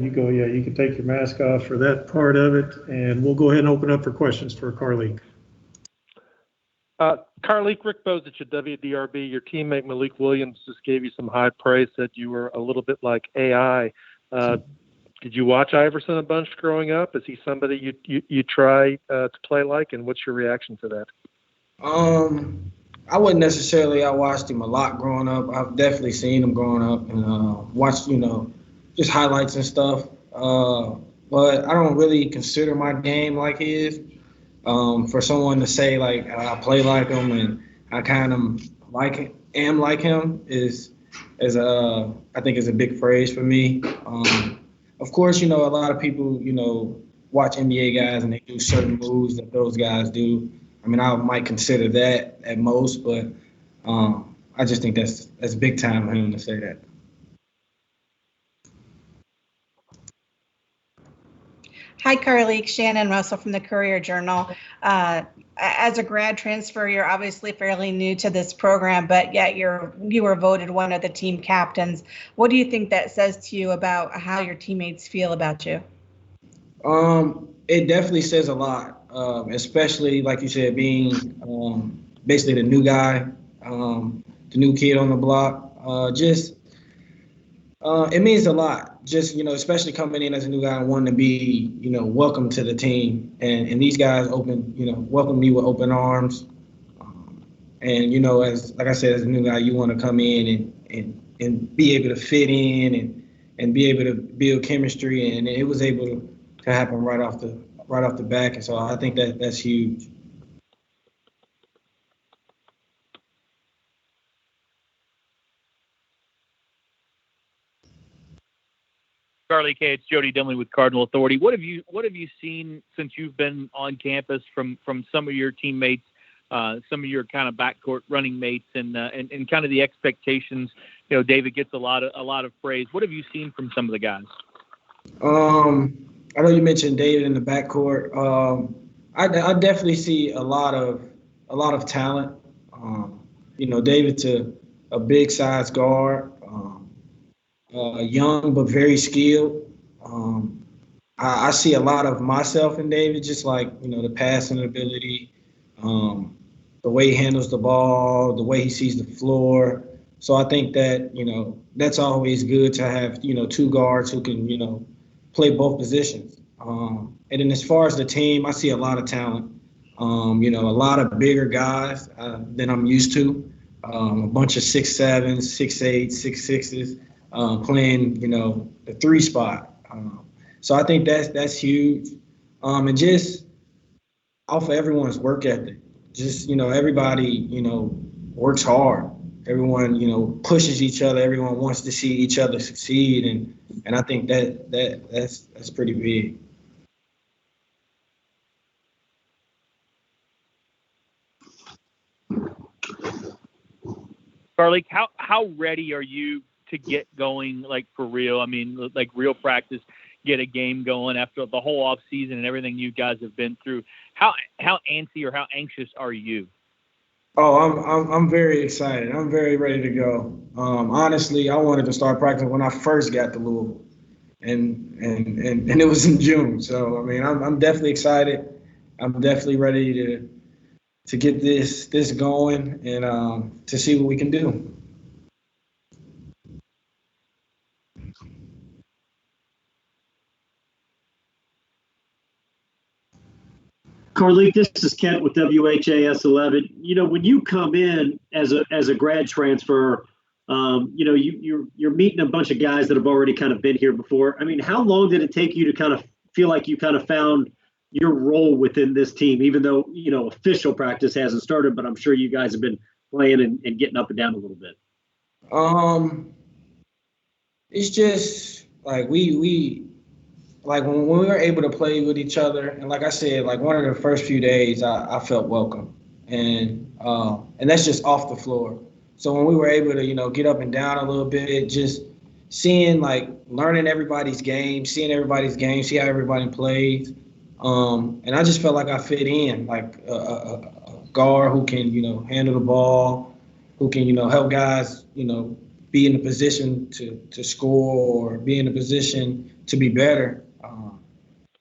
you go. Yeah, you can take your mask off for that part of it, and we'll go ahead and open up for questions for Carlik. Carlik, Rick Bozich at WDRB. Your teammate Malik Williams just gave you some high praise, said you were a little bit like AI. Did you watch Iverson a bunch growing up? Is he somebody you try to play like, and what's your reaction to that? I wouldn't necessarily. I watched him a lot growing up. I've definitely seen him growing up and watched, just highlights and stuff. But I don't really consider my game like his. For someone to say like I play like him and I kind of am like him is I think is a big praise for me. Of course, a lot of people watch NBA guys and they do certain moves that those guys do. I mean, I might consider that at most, but I just think that's big time for him to say that. Hi, Carlik. Shannon Russell from the Courier-Journal. As a grad transfer, you're obviously fairly new to this program, but yet you were voted one of the team captains. What do you think that says to you about how your teammates feel about you? It definitely says a lot, especially like you said, being basically the new guy, the new kid on the block. It means a lot. Just, especially coming in as a new guy and wanting to be, welcome to the team. And these guys welcome me with open arms. And, as like I said, as a new guy, you want to come in and be able to fit in and be able to build chemistry. And it was able to happen right off the back. And so I think that's huge. Carlik, hey, it's Jody Dimley with Cardinal Authority. What have you seen since you've been on campus from some of your teammates, some of your kind of backcourt running mates, and kind of the expectations? David gets a lot of praise. What have you seen from some of the guys? I know you mentioned David in the backcourt. I definitely see a lot of talent. David's a big size guard. Young but very skilled. I see a lot of myself in David, just like the passing ability, the way he handles the ball, the way he sees the floor. So I think that that's always good to have two guards who can play both positions. And then as far as the team, I see a lot of talent. A lot of bigger guys than I'm used to. A bunch of 6'7", 6'8", 6'6", playing, the 3 spot. So I think that's huge. And just off of everyone's work ethic, just, everybody, works hard. Everyone, pushes each other. Everyone wants to see each other succeed. And I think that's pretty big. Carlik, how ready are you to get going, like for real? I mean, like real practice, get a game going after the whole off season and everything you guys have been through. How antsy or how anxious are you? Oh, I'm very excited. I'm very ready to go. Honestly, I wanted to start practicing when I first got to Louisville, and it was in June. So I mean, I'm definitely excited. I'm definitely ready to get this going and to see what we can do. Carlik, this is Kent with WHAS 11. When you come in as a grad transfer, you're meeting a bunch of guys that have already kind of been here before. I mean, how long did it take you to kind of feel like you kind of found your role within this team, even though, official practice hasn't started, but I'm sure you guys have been playing and getting up and down a little bit? It's just like we like when we were able to play with each other, and like I said, like one of the first few days, I felt welcome, and that's just off the floor. So when we were able to get up and down a little bit, just seeing learning everybody's game, see how everybody plays, and I just felt like I fit in, like a guard who can handle the ball, who can help guys be in a position to score or be in a position to be better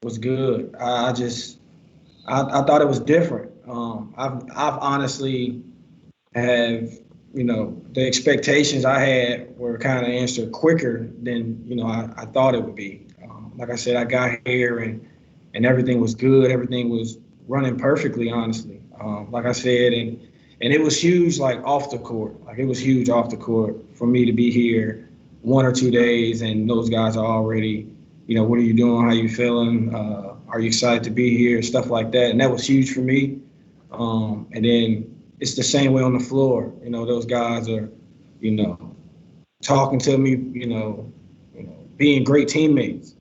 was good. I thought it was different. I've honestly have, the expectations I had were kind of answered quicker than, I thought it would be. Like I said, I got here and everything was good. Everything was running perfectly, honestly. Like I said, and it was huge, like off the court. Like it was huge off the court for me to be here 1 or 2 days, and those guys are already, what are you doing? How you feeling? Are you excited to be here? Stuff like that, and that was huge for me. And then it's the same way on the floor. Those guys are, talking to me, being great teammates,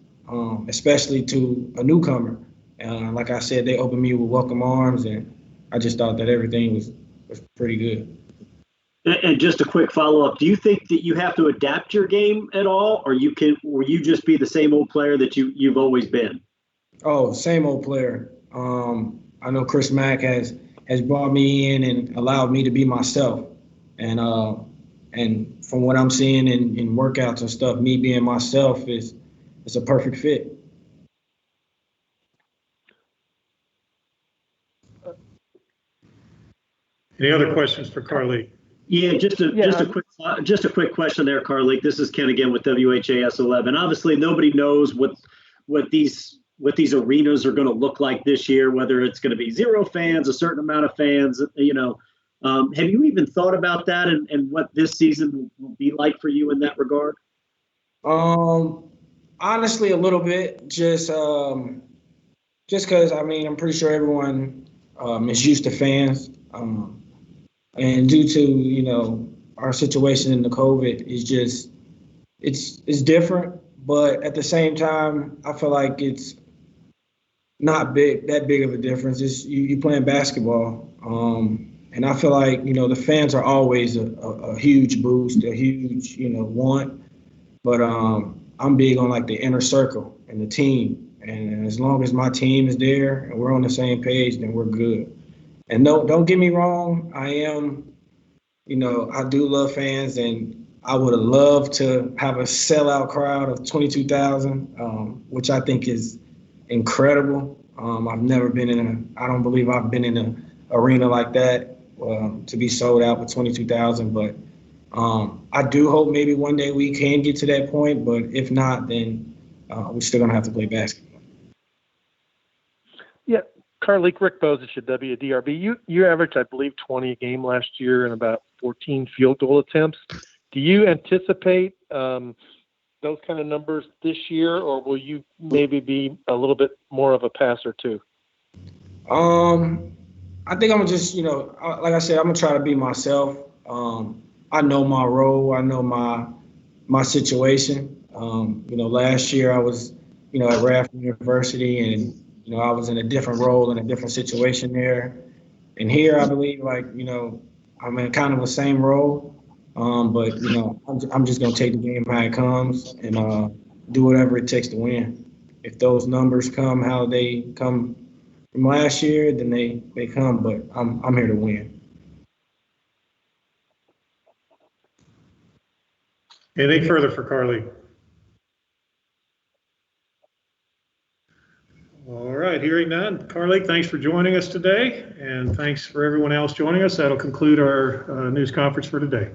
especially to a newcomer. Like I said, they opened me with welcome arms, and I just thought that everything was pretty good. And just a quick follow-up, do you think that you have to adapt your game at all, or you just be the same old player that you've always been? Oh, same old player. I know Chris Mack has brought me in and allowed me to be myself. And from what I'm seeing in workouts and stuff, me being myself is a perfect fit. Any other questions for Carlik? Yeah, just a quick question there, Carlik. This is Ken again with WHAS 11. Obviously, nobody knows what these arenas are going to look like this year. Whether it's going to be 0 fans, a certain amount of fans. Have you even thought about that and what this season will be like for you in that regard? Honestly, a little bit. Just because I'm pretty sure everyone is used to fans. And due to, our situation in the COVID is just, it's different, but at the same time, I feel like it's not that big of a difference. It's you playing basketball. And I feel like, the fans are always a huge boost, a huge, want, but I'm big on like the inner circle and the team. And as long as my team is there and we're on the same page, then we're good. And don't get me wrong, I am, I do love fans, and I would have loved to have a sellout crowd of 22,000, which I think is incredible. I've never been I don't believe I've been in an arena like that to be sold out with 22,000. But I do hope maybe one day we can get to that point. But if not, then we're still going to have to play basketball. Yeah. Carlik, Rick Bozich at WDRB. You averaged, I believe, 20 a game last year and about 14 field goal attempts. Do you anticipate those kind of numbers this year, or will you maybe be a little bit more of a passer too? I think I'm just, like I said, I'm gonna try to be myself. I know my role. I know my situation. Last year I was, at Radford University, and I was in a different role in a different situation there. And here, I believe, I'm in kind of the same role. But I'm just gonna take the game how it comes and do whatever it takes to win. If those numbers come how they come from last year, then they come. But I'm here to win. Anything further for Carlik? All right, hearing none. Carlik, thanks for joining us today, and thanks for everyone else joining us. That'll conclude our news conference for today.